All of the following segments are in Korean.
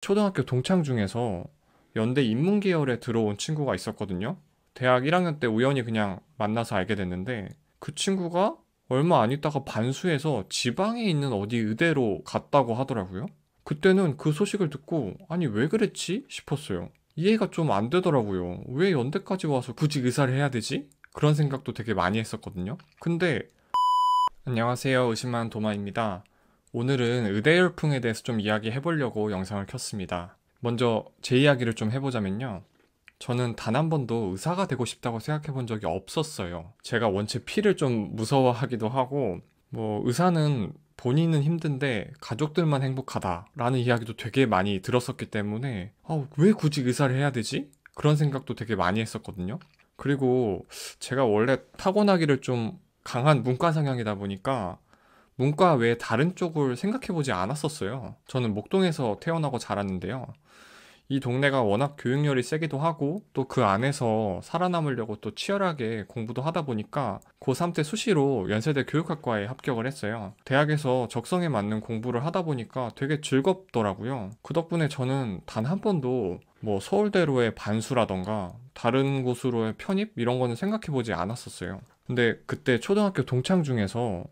초등학교 동창 중에서 연대 인문계열에 들어온 친구가 있었거든요. 대학 1학년 때 우연히 그냥 만나서 알게 됐는데 그 친구가 얼마 안 있다가 반수해서 지방에 있는 어디 의대로 갔다고 하더라고요. 그때는 그 소식을 듣고 아니 왜 그랬지 싶었어요. 이해가 좀 안 되더라고요. 왜 연대까지 와서 굳이 의사를 해야 되지? 그런 생각도 되게 많이 했었거든요. 근데 안녕하세요. 의심한 도마입니다. 오늘은 의대 열풍에 대해서 좀 이야기해 보려고 영상을 켰습니다. 먼저 제 이야기를 좀 해보자면요. 저는 단 한 번도 의사가 되고 싶다고 생각해 본 적이 없었어요. 제가 원체 피를 좀 무서워하기도 하고, 의사는 본인은 힘든데 가족들만 행복하다라는 이야기도 되게 많이 들었었기 때문에, 왜 굳이 의사를 해야 되지? 그런 생각도 되게 많이 했었거든요. 그리고 제가 원래 타고나기를 좀 강한 문과 성향이다 보니까 문과 외에 다른 쪽을 생각해보지 않았었어요. 저는 목동에서 태어나고 자랐는데요. 이 동네가 워낙 교육열이 세기도 하고 또 그 안에서 살아남으려고 또 치열하게 공부도 하다 보니까 고3 때 수시로 연세대 교육학과에 합격을 했어요. 대학에서 적성에 맞는 공부를 하다 보니까 되게 즐겁더라고요. 그 덕분에 저는 단 한 번도 서울대로의 반수라던가 다른 곳으로의 편입 이런 거는 생각해보지 않았었어요. 근데 그때 초등학교 동창 중에서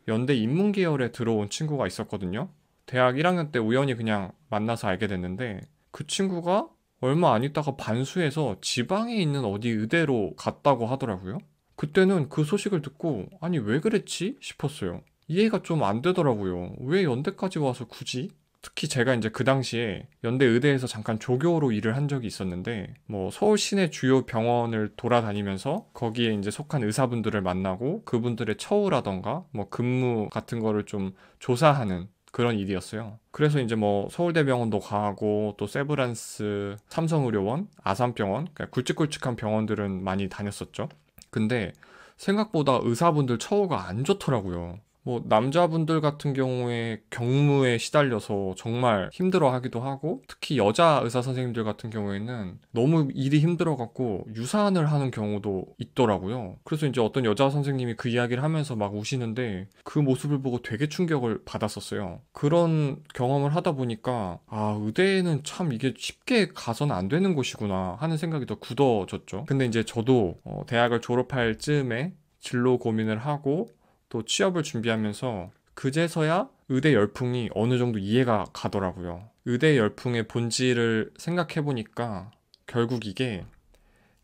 연대 인문계열에 들어온 친구가 있었거든요. 대학 1학년 때 우연히 그냥 만나서 알게 됐는데 그 친구가 얼마 안 있다가 반수해서 지방에 있는 어디 의대로 갔다고 하더라고요. 그때는 그 소식을 듣고 아니 왜 그랬지 싶었어요. 이해가 좀 안 되더라고요. 왜 연대까지 와서 굳이? 특히 제가 이제 그 당시에 연대 의대에서 잠깐 조교로 일을 한 적이 있었는데 서울 시내 주요 병원을 돌아다니면서 거기에 이제 속한 의사분들을 만나고 그분들의 처우라던가 근무 같은 거를 좀 조사하는 그런 일이었어요. 그래서 이제 서울대병원도 가고 또 세브란스, 삼성의료원, 아산병원, 그러니까 굵직굵직한 병원들은 많이 다녔었죠. 근데 생각보다 의사분들 처우가 안 좋더라고요. 남자분들 같은 경우에 경무에 시달려서 정말 힘들어 하기도 하고, 특히 여자 의사 선생님들 같은 경우에는 너무 일이 힘들어갖고 유산을 하는 경우도 있더라고요. 그래서 이제 어떤 여자 선생님이 그 이야기를 하면서 막 우시는데 그 모습을 보고 되게 충격을 받았었어요. 그런 경험을 하다 보니까, 의대에는 참 이게 쉽게 가서는 안 되는 곳이구나 하는 생각이 더 굳어졌죠. 근데 이제 저도 대학을 졸업할 즈음에 진로 고민을 하고 또 취업을 준비하면서 그제서야 의대 열풍이 어느 정도 이해가 가더라고요. 의대 열풍의 본질을 생각해 보니까 결국 이게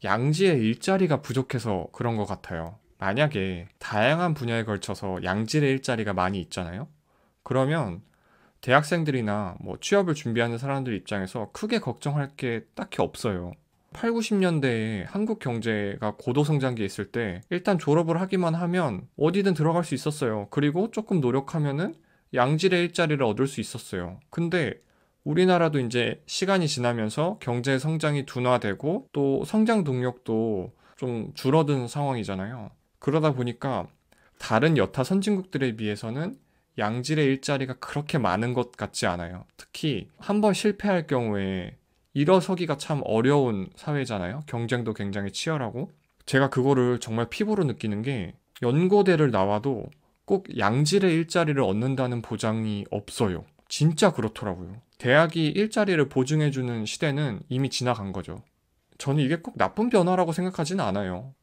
양질의 일자리가 부족해서 그런 것 같아요. 만약에 다양한 분야에 걸쳐서 양질의 일자리가 많이 있잖아요. 그러면 대학생들이나 취업을 준비하는 사람들 입장에서 크게 걱정할 게 딱히 없어요. 8, 90년대에 한국 경제가 고도성장기에 있을 때 일단 졸업을 하기만 하면 어디든 들어갈 수 있었어요. 그리고 조금 노력하면은 양질의 일자리를 얻을 수 있었어요. 근데 우리나라도 이제 시간이 지나면서 경제 성장이 둔화되고 또 성장 동력도 좀 줄어든 상황이잖아요. 그러다 보니까 다른 여타 선진국들에 비해서는 양질의 일자리가 그렇게 많은 것 같지 않아요. 특히 한번 실패할 경우에 일어서기가 참 어려운 사회잖아요. 경쟁도 굉장히 치열하고. 제가 그거를 정말 피부로 느끼는 게 연고대를 나와도 꼭 양질의 일자리를 얻는다는 보장이 없어요. 진짜 그렇더라고요. 대학이 일자리를 보증해주는 시대는 이미 지나간 거죠. 저는 이게 꼭 나쁜 변화라고 생각하지는 않아요.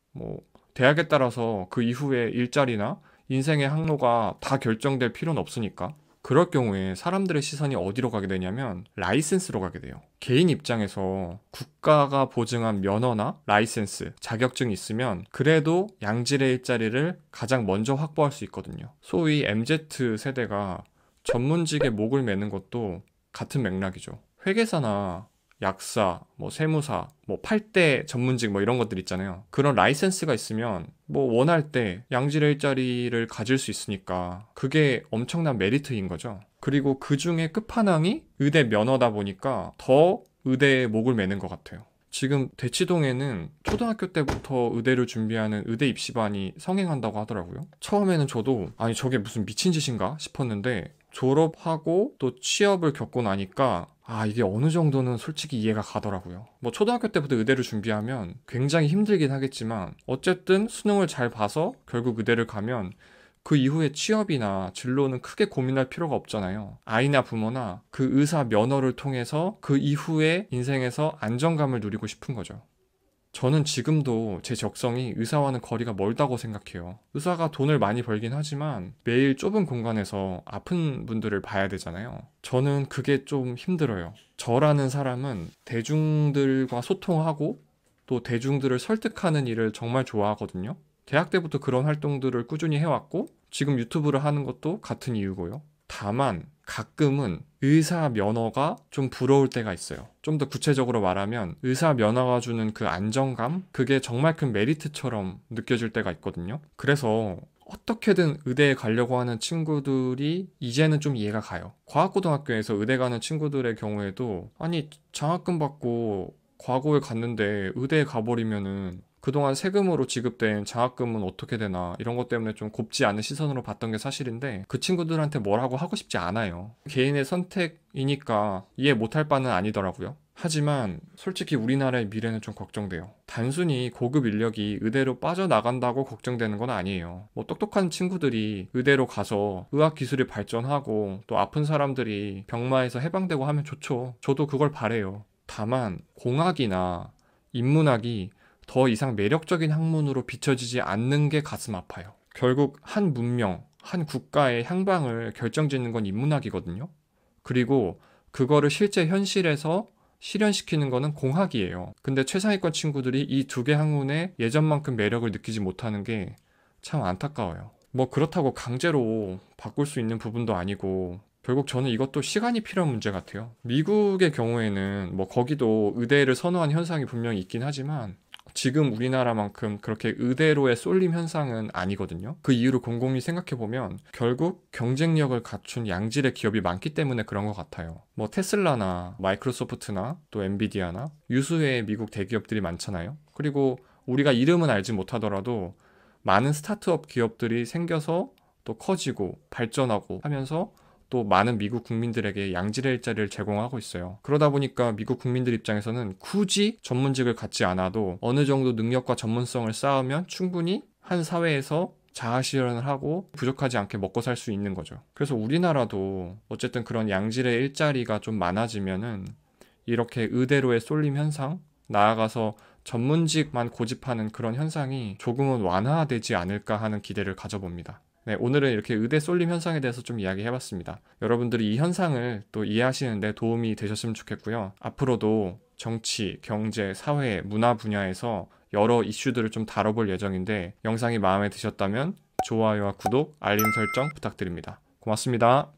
대학에 따라서 그 이후에 일자리나 인생의 항로가 다 결정될 필요는 없으니까. 그럴 경우에 사람들의 시선이 어디로 가게 되냐면 라이센스로 가게 돼요. 개인 입장에서 국가가 보증한 면허나 라이센스, 자격증이 있으면 그래도 양질의 일자리를 가장 먼저 확보할 수 있거든요. 소위 MZ 세대가 전문직에 목을 매는 것도 같은 맥락이죠. 회계사나 약사, 세무사, 8대 전문직 이런 것들 있잖아요. 그런 라이센스가 있으면 원할 때 양질의 일자리를 가질 수 있으니까 그게 엄청난 메리트인 거죠. 그리고 그 중에 끝판왕이 의대 면허다 보니까 더 의대에 목을 매는 것 같아요. 지금 대치동에는 초등학교 때부터 의대를 준비하는 의대 입시반이 성행한다고 하더라고요. 처음에는 저도 아니 저게 무슨 미친 짓인가 싶었는데 졸업하고 또 취업을 겪고 나니까 이게 어느 정도는 솔직히 이해가 가더라고요. 초등학교 때부터 의대를 준비하면 굉장히 힘들긴 하겠지만 어쨌든 수능을 잘 봐서 결국 의대를 가면 그 이후에 취업이나 진로는 크게 고민할 필요가 없잖아요. 아이나 부모나 그 의사 면허를 통해서 그 이후의 인생에서 안정감을 누리고 싶은 거죠. 저는 지금도 제 적성이 의사와는 거리가 멀다고 생각해요. 의사가 돈을 많이 벌긴 하지만 매일 좁은 공간에서 아픈 분들을 봐야 되잖아요. 저는 그게 좀 힘들어요. 저라는 사람은 대중들과 소통하고 또 대중들을 설득하는 일을 정말 좋아하거든요. 대학 때부터 그런 활동들을 꾸준히 해왔고 지금 유튜브를 하는 것도 같은 이유고요. 다만 가끔은 의사 면허가 좀 부러울 때가 있어요. 좀 더 구체적으로 말하면 의사 면허가 주는 그 안정감? 그게 정말 큰 메리트처럼 느껴질 때가 있거든요. 그래서 어떻게든 의대에 가려고 하는 친구들이 이제는 좀 이해가 가요. 과학고등학교에서 의대 가는 친구들의 경우에도 아니 장학금 받고 과고에 갔는데 의대에 가버리면은 그동안 세금으로 지급된 장학금은 어떻게 되나 이런 것 때문에 좀 곱지 않은 시선으로 봤던 게 사실인데 그 친구들한테 뭐라고 하고 싶지 않아요. 개인의 선택이니까 이해 못할 바는 아니더라고요. 하지만 솔직히 우리나라의 미래는 좀 걱정돼요. 단순히 고급 인력이 의대로 빠져나간다고 걱정되는 건 아니에요. 뭐 똑똑한 친구들이 의대로 가서 의학 기술이 발전하고 또 아픈 사람들이 병마에서 해방되고 하면 좋죠. 저도 그걸 바래요. 다만 공학이나 인문학이 더 이상 매력적인 학문으로 비춰지지 않는 게 가슴 아파요. 결국 한 문명, 한 국가의 향방을 결정짓는 건 인문학이거든요. 그리고 그거를 실제 현실에서 실현시키는 거는 공학이에요. 근데 최상위권 친구들이 이 두 개 학문에 예전만큼 매력을 느끼지 못하는 게 참 안타까워요. 뭐 그렇다고 강제로 바꿀 수 있는 부분도 아니고 결국 저는 이것도 시간이 필요한 문제 같아요. 미국의 경우에는 뭐 거기도 의대를 선호하는 현상이 분명히 있긴 하지만 지금 우리나라만큼 그렇게 의대로의 쏠림 현상은 아니거든요. 그 이유를 곰곰이 생각해보면 결국 경쟁력을 갖춘 양질의 기업이 많기 때문에 그런 것 같아요. 뭐 테슬라나 마이크로소프트나 또 엔비디아나 유수의 미국 대기업들이 많잖아요. 그리고 우리가 이름은 알지 못하더라도 많은 스타트업 기업들이 생겨서 또 커지고 발전하고 하면서 또 많은 미국 국민들에게 양질의 일자리를 제공하고 있어요. 그러다 보니까 미국 국민들 입장에서는 굳이 전문직을 갖지 않아도 어느 정도 능력과 전문성을 쌓으면 충분히 한 사회에서 자아 실현을 하고 부족하지 않게 먹고 살 수 있는 거죠. 그래서 우리나라도 어쨌든 그런 양질의 일자리가 좀 많아지면은 이렇게 의대로의 쏠림 현상, 나아가서 전문직만 고집하는 그런 현상이 조금은 완화되지 않을까 하는 기대를 가져봅니다. 네, 오늘은 이렇게 의대 쏠림 현상에 대해서 좀 이야기해봤습니다. 여러분들이 이 현상을 또 이해하시는 데 도움이 되셨으면 좋겠고요. 앞으로도 정치, 경제, 사회, 문화 분야에서 여러 이슈들을 좀 다뤄볼 예정인데 영상이 마음에 드셨다면 좋아요와 구독, 알림 설정 부탁드립니다. 고맙습니다.